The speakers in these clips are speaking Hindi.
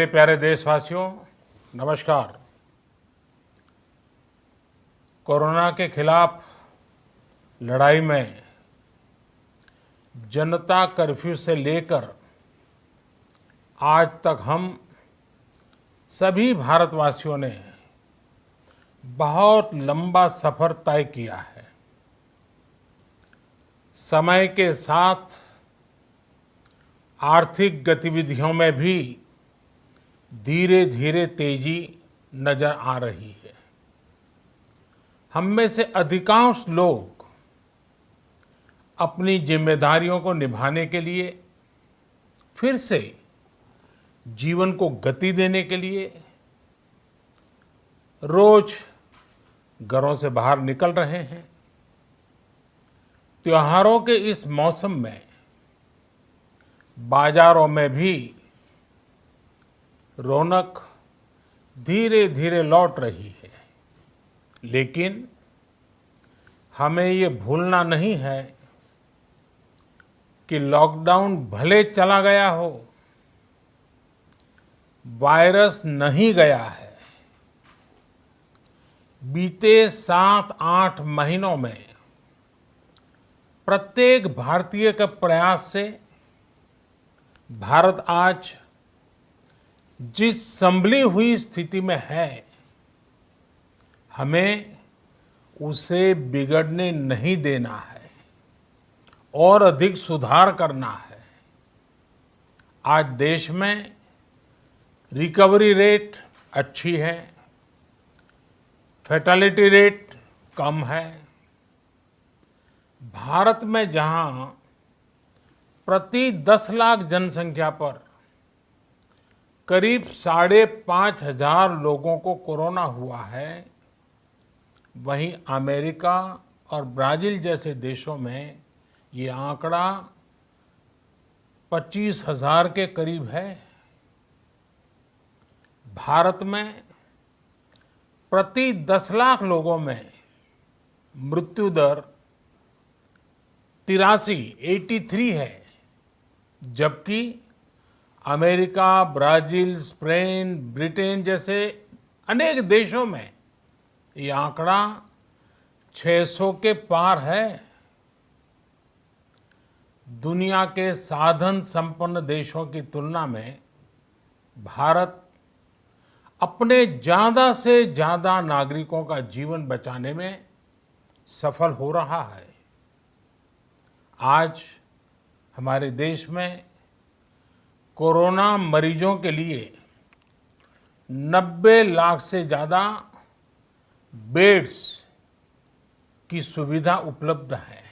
मेरे प्यारे देशवासियों, नमस्कार। कोरोना के खिलाफ लड़ाई में जनता कर्फ्यू से लेकर आज तक हम सभी भारतवासियों ने बहुत लंबा सफर तय किया है। समय के साथ आर्थिक गतिविधियों में भी धीरे धीरे तेजी नजर आ रही है। हम में से अधिकांश लोग अपनी जिम्मेदारियों को निभाने के लिए, फिर से जीवन को गति देने के लिए रोज घरों से बाहर निकल रहे हैं। त्योहारों के इस मौसम में बाजारों में भी रौनक धीरे धीरे लौट रही है, लेकिन हमें ये भूलना नहीं है कि लॉकडाउन भले चला गया हो, वायरस नहीं गया है। बीते 7-8 महीनों में प्रत्येक भारतीय के प्रयास से भारत आज जिस संभली हुई स्थिति में है, हमें उसे बिगड़ने नहीं देना है और अधिक सुधार करना है। आज देश में रिकवरी रेट अच्छी है, फैटेलिटी रेट कम है। भारत में जहां प्रति 10 लाख जनसंख्या पर करीब 5,500 लोगों को कोरोना हुआ है, वहीं अमेरिका और ब्राजील जैसे देशों में ये आंकड़ा 25,000 के करीब है। भारत में प्रति 10 लाख लोगों में मृत्यु दर 83 है, जबकि अमेरिका, ब्राजील, स्पेन, ब्रिटेन जैसे अनेक देशों में ये आंकड़ा 600 के पार है। दुनिया के साधन संपन्न देशों की तुलना में भारत अपने ज्यादा से ज्यादा नागरिकों का जीवन बचाने में सफल हो रहा है। आज हमारे देश में कोरोना मरीजों के लिए 90 लाख से ज्यादा बेड्स की सुविधा उपलब्ध है।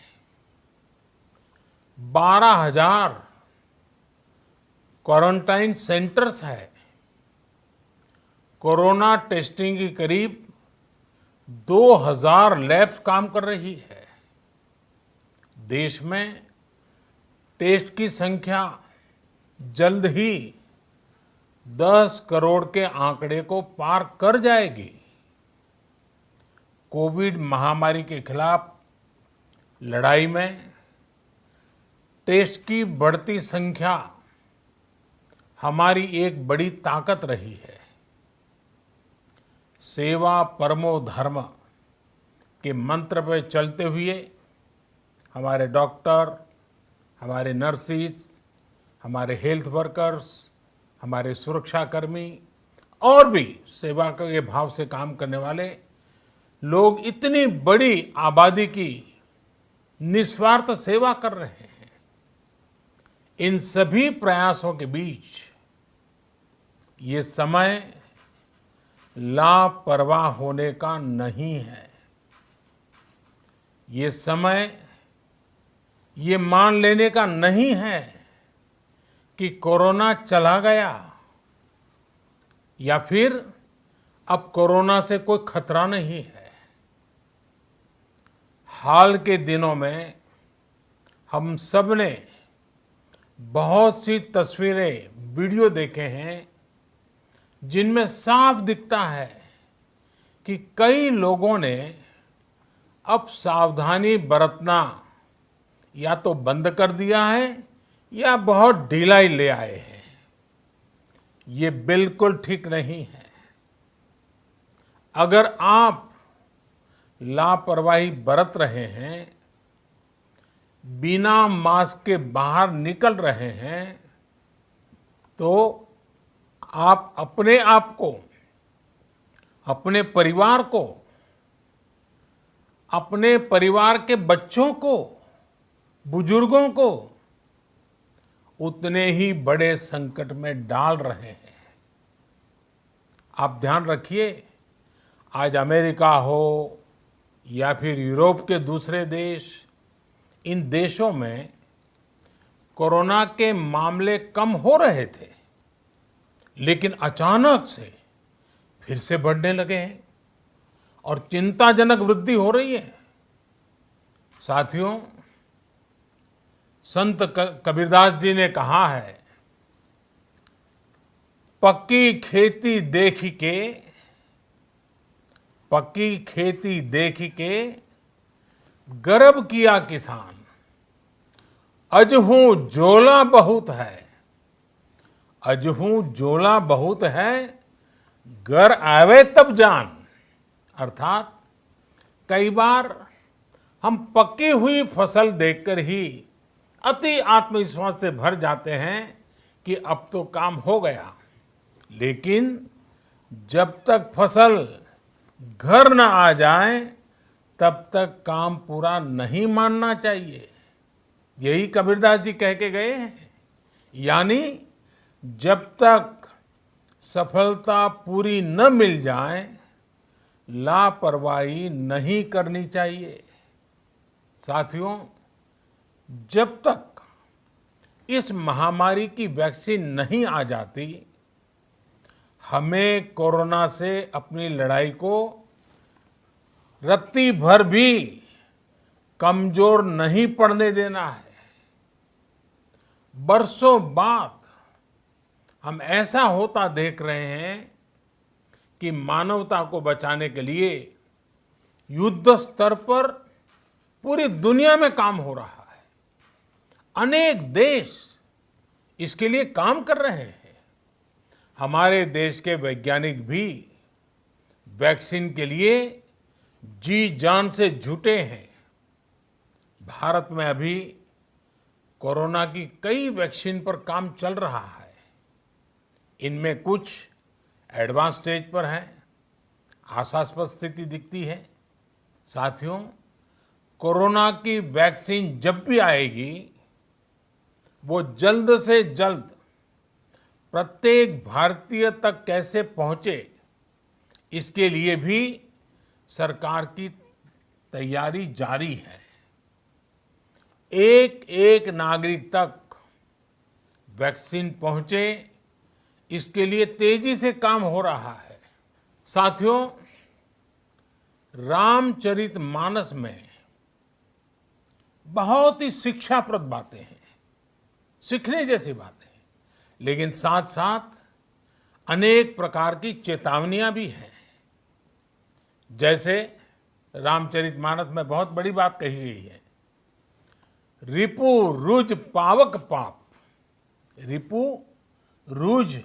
12,000 क्वारंटाइन सेंटर्स है। कोरोना टेस्टिंग की करीब 2,000 लैब्स काम कर रही है। देश में टेस्ट की संख्या जल्द ही 10 करोड़ के आंकड़े को पार कर जाएगी। कोविड महामारी के खिलाफ लड़ाई में टेस्ट की बढ़ती संख्या हमारी एक बड़ी ताकत रही है। सेवा परमो धर्म के मंत्र पर चलते हुए हमारे डॉक्टर, हमारे नर्सिस, हमारे हेल्थ वर्कर्स, हमारे सुरक्षाकर्मी और भी सेवा के भाव से काम करने वाले लोग इतनी बड़ी आबादी की निस्वार्थ सेवा कर रहे हैं। इन सभी प्रयासों के बीच ये समय लापरवाह होने का नहीं है। ये समय ये मान लेने का नहीं है कि कोरोना चला गया या फिर अब कोरोना से कोई खतरा नहीं है। हाल के दिनों में हम सब ने बहुत सी तस्वीरें, वीडियो देखे हैं जिनमें साफ दिखता है कि कई लोगों ने अब सावधानी बरतना या तो बंद कर दिया है या बहुत ढिलाई ले आए हैं। ये बिल्कुल ठीक नहीं है। अगर आप लापरवाही बरत रहे हैं, बिना मास्क के बाहर निकल रहे हैं, तो आप अपने आप को, अपने परिवार को, अपने परिवार के बच्चों को, बुजुर्गों को उतने ही बड़े संकट में डाल रहे हैं। आप ध्यान रखिए, आज अमेरिका हो या फिर यूरोप के दूसरे देश, इन देशों में कोरोना के मामले कम हो रहे थे, लेकिन अचानक से फिर से बढ़ने लगे हैं और चिंताजनक वृद्धि हो रही है। साथियों, संत कबीरदास जी ने कहा है, पक्की खेती देख के गर्व किया किसान, अजहू जोला बहुत है, अजहू जोला बहुत है, घर आवे तब जान। अर्थात कई बार हम पकी हुई फसल देखकर ही अति आत्मविश्वास से भर जाते हैं कि अब तो काम हो गया, लेकिन जब तक फसल घर न आ जाए तब तक काम पूरा नहीं मानना चाहिए। यही कबीरदास जी कह के गए हैं। यानी जब तक सफलता पूरी न मिल जाए, लापरवाही नहीं करनी चाहिए। साथियों, जब तक इस महामारी की वैक्सीन नहीं आ जाती, हमें कोरोना से अपनी लड़ाई को रत्ती भर भी कमजोर नहीं पड़ने देना है। बरसों बाद हम ऐसा होता देख रहे हैं कि मानवता को बचाने के लिए युद्ध स्तर पर पूरी दुनिया में काम हो रहा है। अनेक देश इसके लिए काम कर रहे हैं। हमारे देश के वैज्ञानिक भी वैक्सीन के लिए जी जान से जुटे हैं। भारत में अभी कोरोना की कई वैक्सीन पर काम चल रहा है। इनमें कुछ एडवांस स्टेज पर हैं, आशास्पद स्थिति दिखती है। साथियों, कोरोना की वैक्सीन जब भी आएगी, वो जल्द से जल्द प्रत्येक भारतीय तक कैसे पहुंचे, इसके लिए भी सरकार की तैयारी जारी है। एक एक नागरिक तक वैक्सीन पहुंचे, इसके लिए तेजी से काम हो रहा है। साथियों, रामचरितमानस में बहुत ही शिक्षाप्रद बातें हैं, सीखने जैसी बातें हैं, लेकिन साथ साथ अनेक प्रकार की चेतावनियां भी हैं। जैसे रामचरितमानस में बहुत बड़ी बात कही गई है, रिपु रुज पावक पाप, रिपु रुज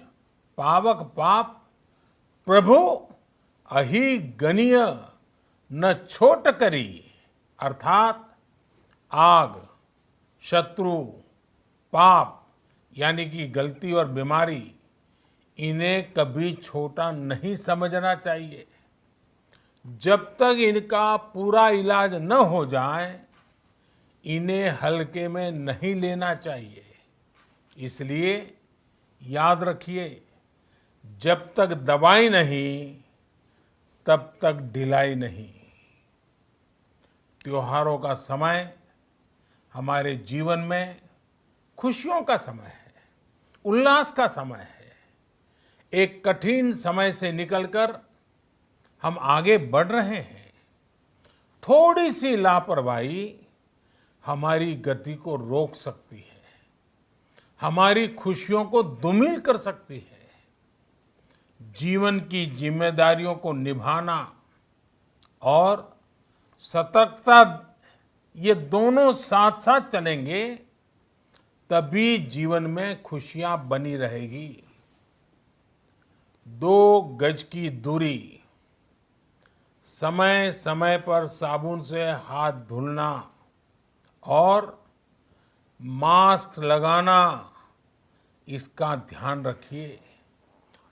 पावक पाप, प्रभु अहि गनीय न छोट करी। अर्थात आग, शत्रु, पाप यानी कि गलती और बीमारी, इन्हें कभी छोटा नहीं समझना चाहिए। जब तक इनका पूरा इलाज न हो जाए, इन्हें हल्के में नहीं लेना चाहिए। इसलिए याद रखिए, जब तक दवाई नहीं, तब तक ढिलाई नहीं। त्योहारों का समय हमारे जीवन में खुशियों का समय है, उल्लास का समय है। एक कठिन समय से निकलकर हम आगे बढ़ रहे हैं। थोड़ी सी लापरवाही हमारी गति को रोक सकती है, हमारी खुशियों को धूमिल कर सकती है। जीवन की जिम्मेदारियों को निभाना और सतर्कता, ये दोनों साथ साथ चलेंगे, तभी जीवन में खुशियां बनी रहेगी। 2 गज की दूरी, समय समय पर साबुन से हाथ धुलना और मास्क लगाना, इसका ध्यान रखिए।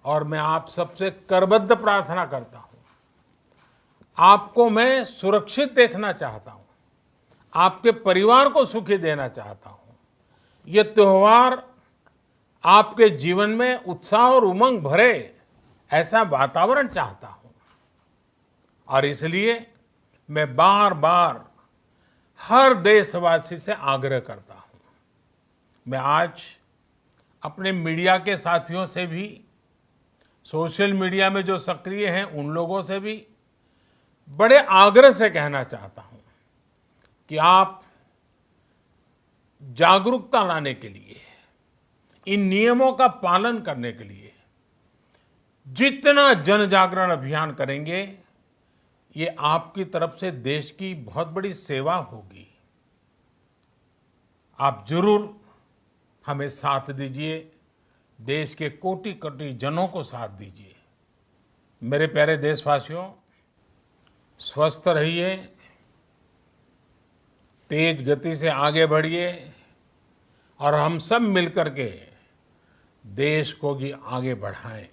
और मैं आप सबसे करबद्ध प्रार्थना करता हूं, आपको मैं सुरक्षित देखना चाहता हूं, आपके परिवार को सुखी देना चाहता हूं। ये त्योहार आपके जीवन में उत्साह और उमंग भरे, ऐसा वातावरण चाहता हूं। और इसलिए मैं बार बार हर देशवासी से आग्रह करता हूं। मैं आज अपने मीडिया के साथियों से भी, सोशल मीडिया में जो सक्रिय हैं उन लोगों से भी बड़े आग्रह से कहना चाहता हूं कि आप जागरूकता लाने के लिए, इन नियमों का पालन करने के लिए जितना जन जागरण अभियान करेंगे, ये आपकी तरफ से देश की बहुत बड़ी सेवा होगी। आप जरूर हमें साथ दीजिए, देश के कोटि कोटि जनों को साथ दीजिए। मेरे प्यारे देशवासियों, स्वस्थ रहिए, तेज गति से आगे बढ़िए और हम सब मिलकर के देश को भी आगे बढ़ाएं।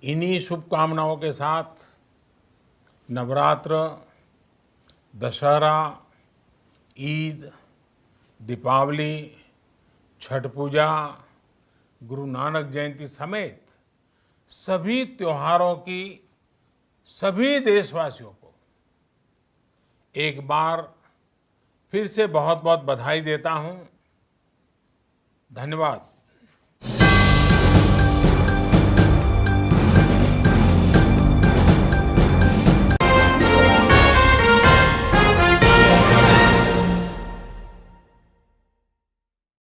इन्हीं शुभकामनाओं के साथ नवरात्र, दशहरा, ईद, दीपावली, छठ पूजा, गुरु नानक जयंती समेत सभी त्योहारों की सभी देशवासियों को एक बार फिर से बहुत बहुत बधाई देता हूं। धन्यवाद।